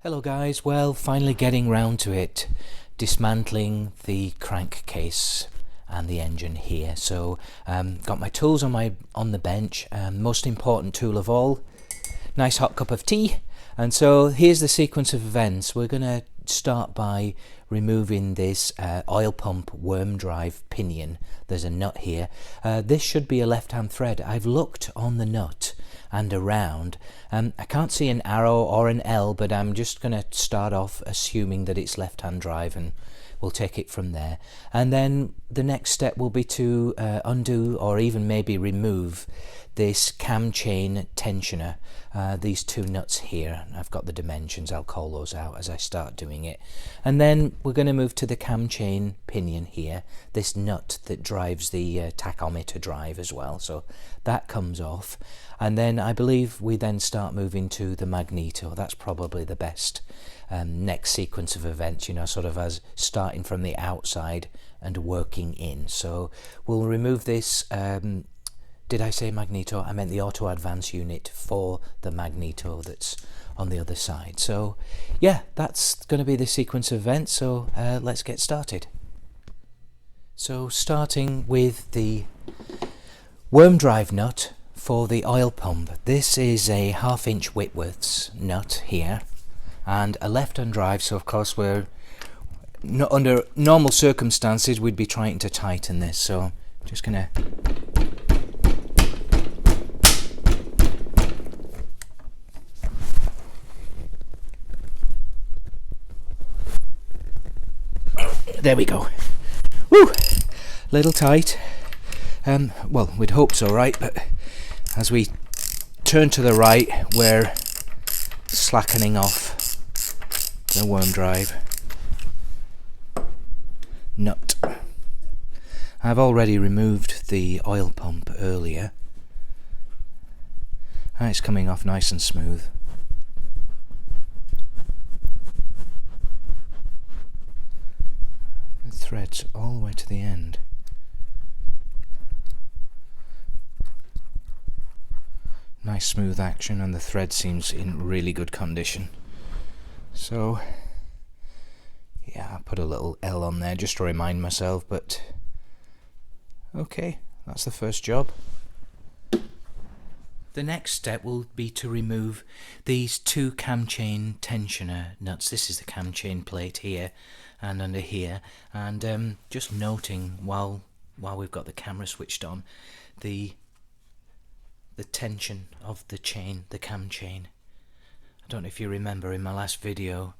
Hello guys, well finally getting round to it, dismantling the crankcase and the engine here. So got my tools on the bench, and most important tool of all, nice hot cup of tea. And so here's the sequence of events. We're going to start by removing this oil pump worm drive pinion. There's a nut here. This should be a left-hand thread. I've looked on the nut and around. I can't see an arrow or an L, but I'm just going to start off assuming that it's left-hand drive, and we'll take it from there. And then the next step will be to undo or even maybe remove this cam chain tensioner, these two nuts here. I've got the dimensions, I'll call those out as I start doing it. And then we're going to move to the cam chain pinion here, this nut that drives the tachometer drive as well, so that comes off. And then I believe we then start moving to the Magneto. That's probably the best next sequence of events, you know, sort of as starting from the outside and working in. So we'll remove this, did I say Magneto? I meant the auto advance unit for the Magneto that's on the other side. So yeah, that's going to be the sequence of events, so let's get started. So starting with the worm drive nut for the oil pump. This is a 1/2 inch Whitworth's nut here and a left-hand drive, so of course we're not under normal circumstances we'd be trying to tighten this, so just gonna there we go. Woo! Little tight. Well, we'd hope so, right? But as we turn to the right, we're slackening off the worm drive nut. I've already removed the oil pump earlier, and it's coming off nice and smooth. The thread's all the way to the end. Nice smooth action, and the thread seems in really good condition. So yeah, I put a little L on there just to remind myself, but okay, that's the first job. The next step will be to remove these two cam chain tensioner nuts. This is the cam chain plate here and under here, and just noting while we've got the camera switched on, the tension of the chain, the cam chain. I don't know if you remember in my last video,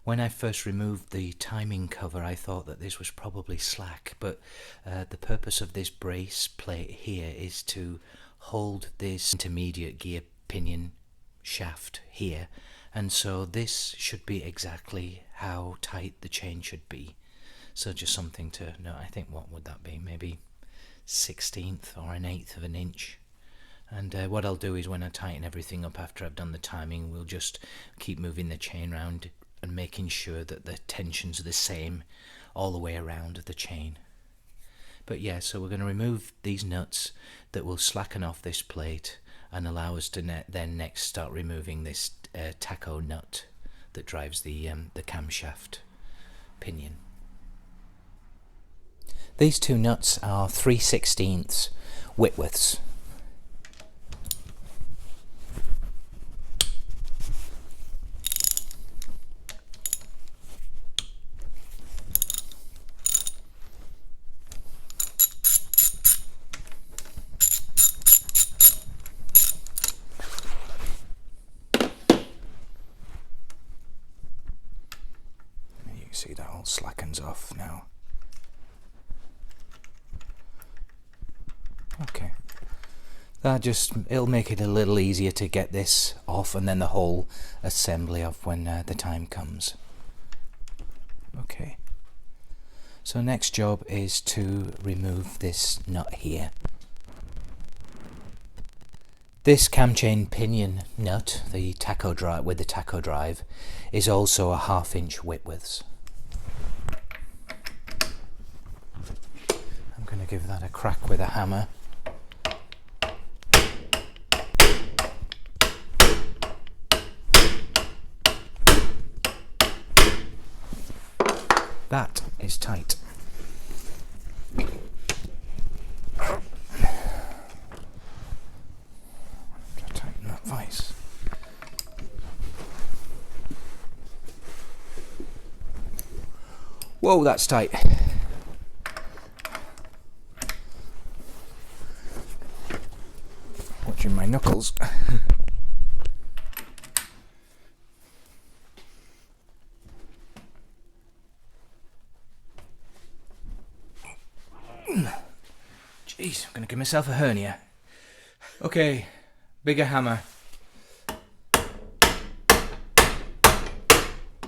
when I first removed the timing cover, I thought that this was probably slack, but the purpose of this brace plate here is to hold this intermediate gear pinion shaft here, and so this should be exactly how tight the chain should be. So just something to know. I think, what would that be, maybe 1/16 or 1/8 of an inch. And what I'll do is when I tighten everything up after I've done the timing, we'll just keep moving the chain around and making sure that the tensions are the same all the way around the chain. But yeah, so we're going to remove these nuts that will slacken off this plate and allow us to then next start removing this tacho nut that drives the camshaft pinion. These two nuts are 3/16 Whitworths. See, that all slackens off now. Okay, it'll make it a little easier to get this off, and then the whole assembly off when the time comes. Okay, so next job is to remove this nut here. This cam chain pinion nut, the tacho drive with the tacho drive, is also a 1/2 inch Whitworths. I'm going to give that a crack with a hammer. That is tight. Tighten that vice. Whoa, that's tight. Watching my knuckles. Jeez, I'm gonna give myself a hernia. Okay, bigger hammer.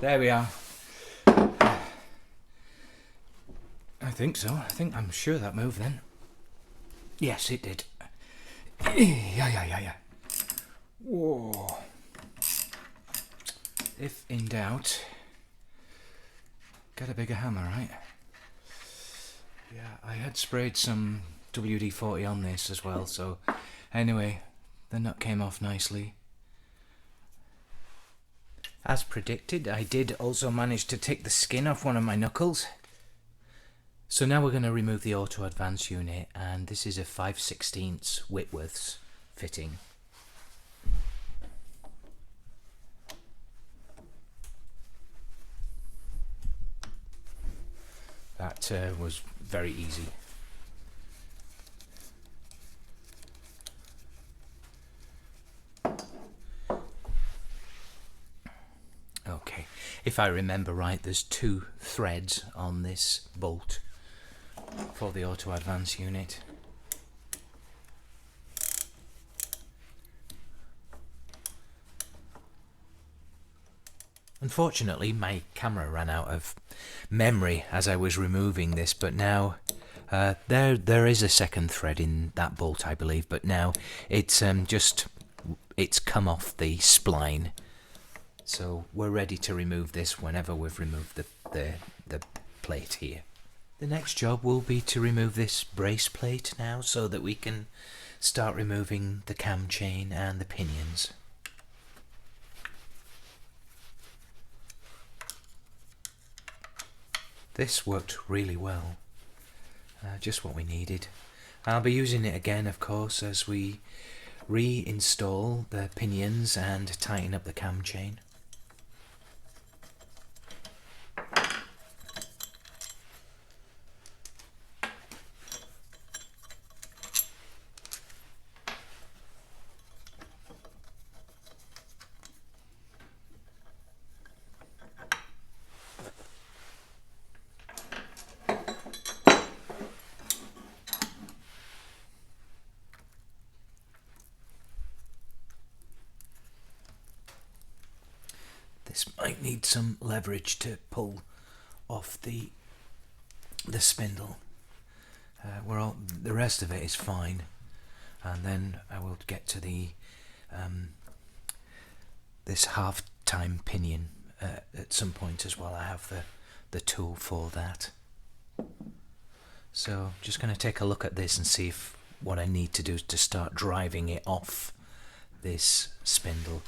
There we are. I think so. I'm sure that moved then. Yes, it did. Yeah. Whoa. If in doubt, get a bigger hammer, right? Yeah, I had sprayed some WD-40 on this as well, so anyway, the nut came off nicely. As predicted, I did also manage to take the skin off one of my knuckles. So now we're going to remove the auto advance unit, and this is a 5/16 Whitworth's fitting. That was very easy. Okay, if I remember right, there's 2 threads on this bolt for the auto advance unit. Unfortunately, my camera ran out of memory as I was removing this, but now there is a second thread in that bolt, I believe, but now it's it's come off the spline, so we're ready to remove this whenever we've removed the plate here. The next job will be to remove this brace plate now, so that we can start removing the cam chain and the pinions. This worked really well, just what we needed. I'll be using it again, of course, as we reinstall the pinions and tighten up the cam chain. This might need some leverage to pull off the spindle. The rest of it is fine, and then I will get to the this half-time pinion at some point as well. I have the tool for that. So just going to take a look at this and see if what I need to do to start driving it off this spindle,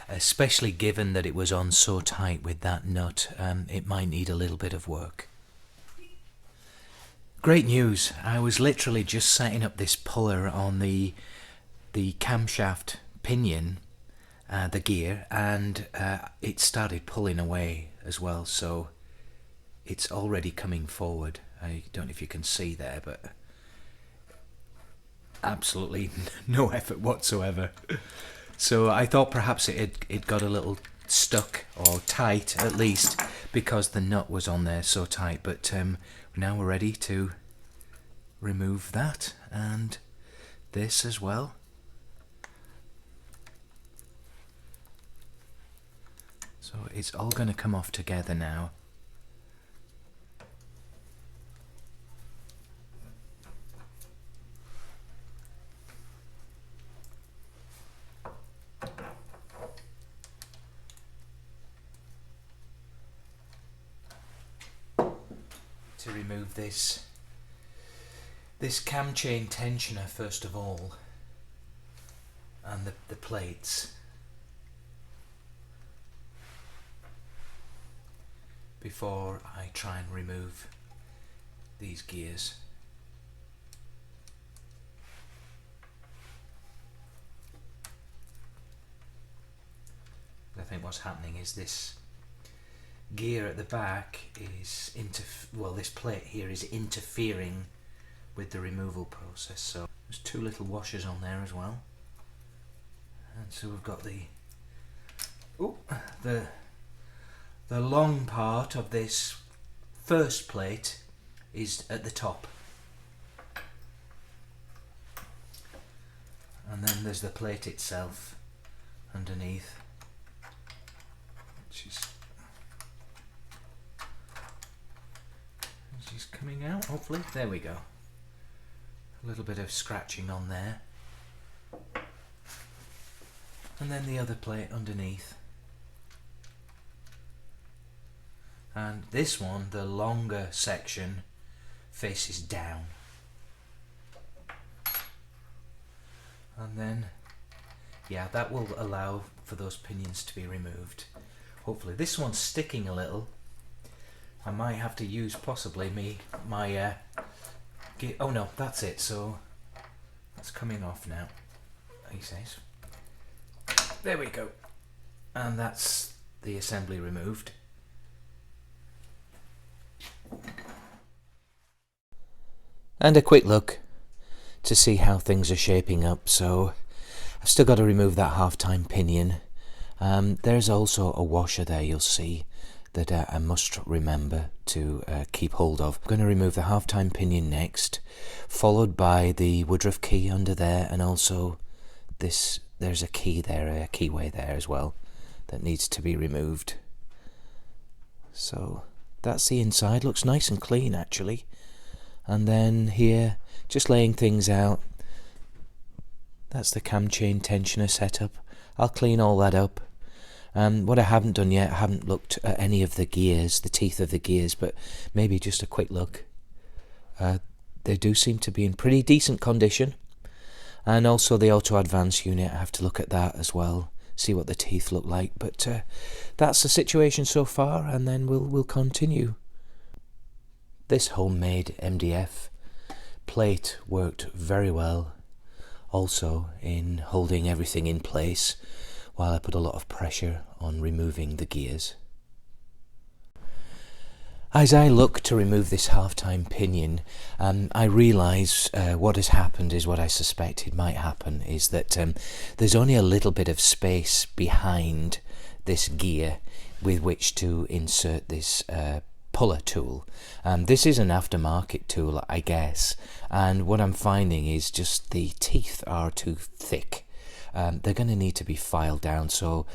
especially given that it was on so tight with that nut. It might need a little bit of work. Great news! I was literally just setting up this puller on the camshaft pinion, the gear, and it started pulling away as well, so it's already coming forward. I don't know if you can see there, but absolutely no effort whatsoever. So I thought perhaps it got a little stuck, or tight at least, because the nut was on there so tight, but now we're ready to remove that and this as well. So it's all going to come off together now. To remove this cam chain tensioner first of all, and the plates. before I try and remove these gears. I think what's happening is this gear at the back is this plate here is interfering with the removal process. So there's two little washers on there as well, and so we've got the long part of this first plate is at the top, and then there's the plate itself underneath, which is coming out, hopefully. There we go. A little bit of scratching on there. And then the other plate underneath. And this one, the longer section, faces down. And then, yeah, that will allow for those pinions to be removed. Hopefully. This one's sticking a little. I might have to use possibly my oh no, that's it, so that's coming off now, he says. There we go. And that's the assembly removed. And a quick look to see how things are shaping up. So I've still got to remove that half-time pinion. There's also a washer there, you'll see, that I must remember to keep hold of. I'm going to remove the half-time pinion next, followed by the Woodruff key under there, and also there's a key there, a keyway there as well, that needs to be removed. So that's the inside, looks nice and clean actually. And then here, just laying things out, that's the cam chain tensioner setup. I'll clean all that up. What I haven't done yet, I haven't looked at any of the gears, the teeth of the gears, but maybe just a quick look. They do seem to be in pretty decent condition. And also the auto advance unit, I have to look at that as well, see what the teeth look like. But that's the situation so far, and then we'll continue. This homemade MDF plate worked very well, also in holding everything in place, while I put a lot of pressure on removing the gears. As I look to remove this half-time pinion, I realise what has happened is what I suspected might happen, is that there's only a little bit of space behind this gear with which to insert this puller tool. This is an aftermarket tool, I guess, and what I'm finding is just the teeth are too thick. They're going to need to be filed down,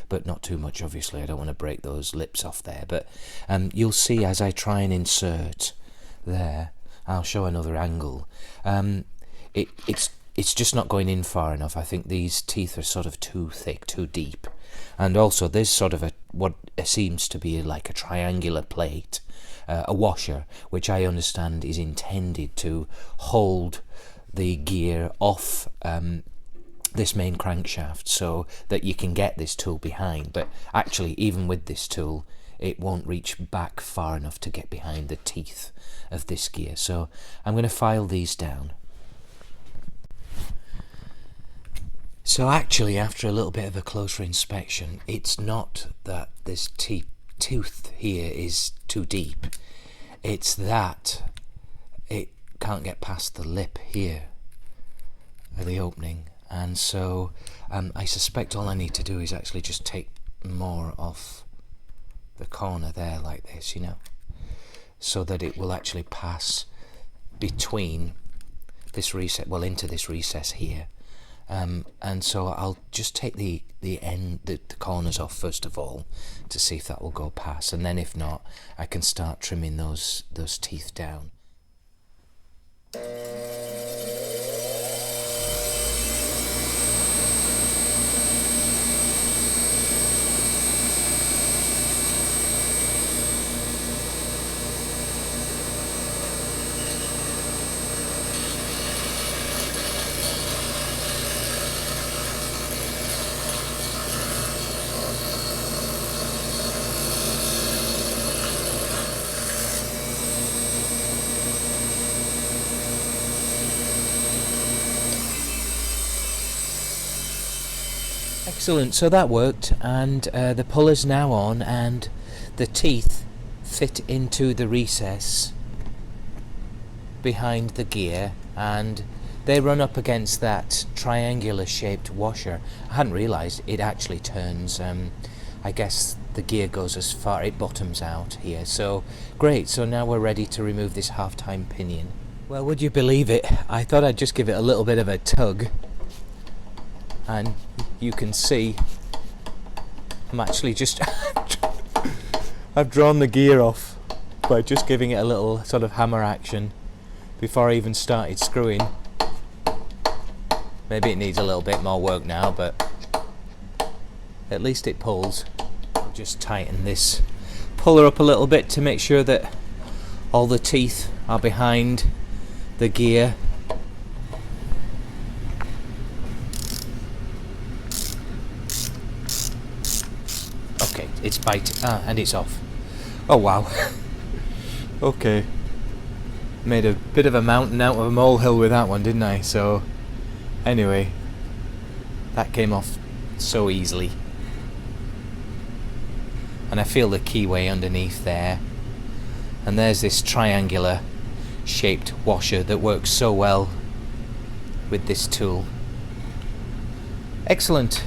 but not too much, obviously. I don't want to break those lips off there, but you'll see as I try and insert there, I'll show another angle. It's just not going in far enough. I think these teeth are sort of too thick, too deep. And also there's sort of what seems to be like a triangular plate, a washer, which I understand is intended to hold the gear off this main crankshaft so that you can get this tool behind. But actually, even with this tool, it won't reach back far enough to get behind the teeth of this gear. So I'm going to file these down. So actually, after a little bit of a closer inspection, it's not that this tooth here is too deep. It's that it can't get past the lip here of the opening. And so I suspect all I need to do is actually just take more off the corner there like this, you know, so that it will actually pass between this recess, well, into this recess here. And so I'll just take the corners off first of all to see if that will go past, and then if not, I can start trimming those teeth down. Excellent, so that worked, and the puller's now on, and the teeth fit into the recess behind the gear, and they run up against that triangular shaped washer. I hadn't realised it actually turns. I guess the gear goes as far, it bottoms out here. So great, so now we're ready to remove this half-time pinion. Well, would you believe it, I thought I'd just give it a little bit of a tug, and you can see I'm actually just I've drawn the gear off by just giving it a little sort of hammer action before I even started screwing. Maybe it needs a little bit more work now, but at least it pulls. I'll just tighten this puller up a little bit to make sure that all the teeth are behind the gear. Okay, it's biting. And it's off. Oh wow. Okay. Made a bit of a mountain out of a molehill with that one, didn't I? So, anyway, that came off so easily. And I feel the keyway underneath there. And there's this triangular shaped washer that works so well with this tool. Excellent.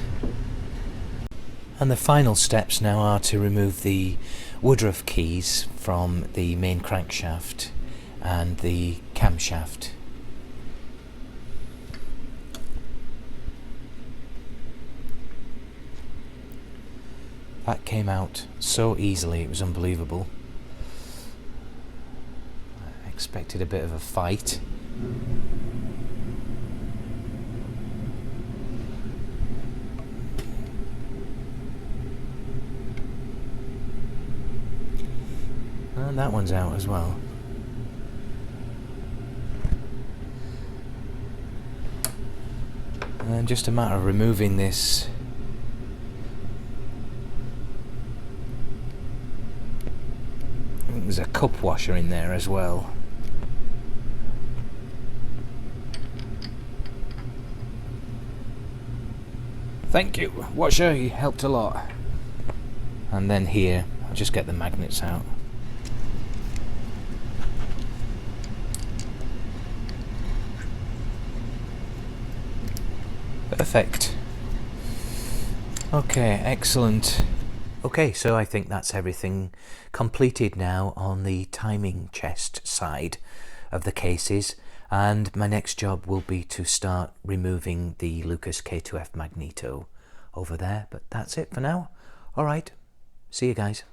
And the final steps now are to remove the Woodruff keys from the main crankshaft and the camshaft. That came out so easily, it was unbelievable. I expected a bit of a fight. And that one's out as well. And just a matter of removing this I think there's a cup washer in there as well. Thank you, washer, you helped a lot. And then here, I'll just get the magnets out. Perfect. Okay, excellent. Okay, so I think that's everything completed now on the timing chest side of the cases, and my next job will be to start removing the Lucas K2F Magneto over there, but that's it for now. Alright, see you guys.